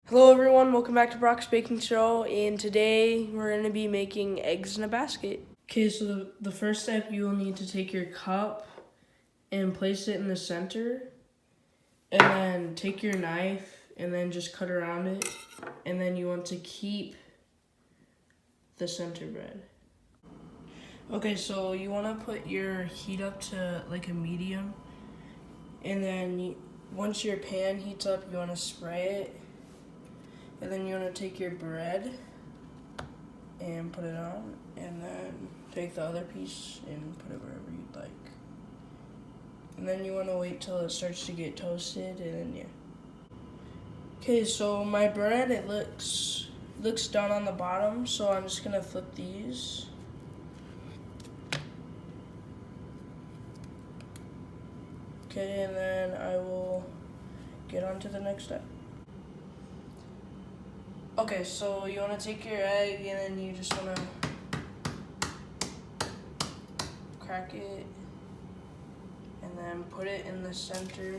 Hello everyone, welcome back to Brock's Baking Show, and today we're going to be making eggs in a basket. Okay, so the first step, you will need to take your cup and place it in the center, and then take your knife and then just cut around it, and then you want to keep the center bread. Okay, so you want to put your heat up to like a medium, and then once your pan heats up, you want to spray it. And then you want to take your bread and put it on, and then take the other piece and put it wherever you'd like. And then you want to wait till it starts to get toasted, and then yeah. Okay, so my bread, it looks done on the bottom, so I'm just gonna flip these. Okay, and then I will get on to the next step. Okay, so you want to take your egg and then you just want to crack it and then put it in the center.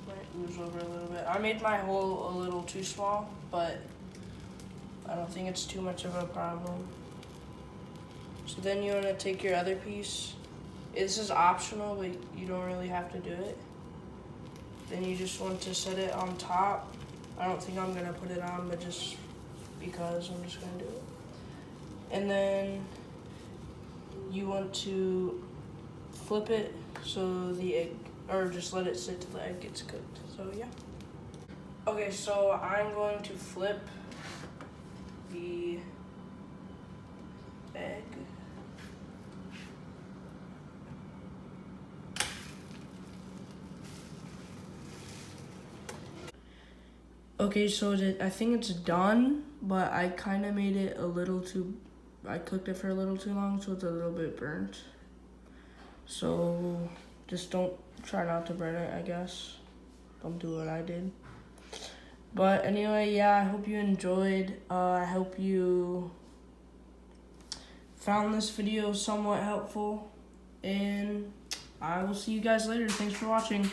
Let it ooze over a little bit. I made my hole a little too small, but I don't think it's too much of a problem. So then you want to take your other piece. This is optional, but you don't really have to do it. Then you just want to set it on top. I don't think I'm gonna put it on, but just because I'm just gonna do it. And then you want to flip it so the egg, or just let it sit till the egg gets cooked. So yeah. Okay, so I'm going to flip the egg. Okay, so I think it's done, but I kind of made it a little too, I cooked it for a little too long, so it's a little bit burnt. So just try not to burn it, I guess. Don't do what I did. But anyway, yeah, I hope you enjoyed. I hope you found this video somewhat helpful, and I will see you guys later. Thanks for watching.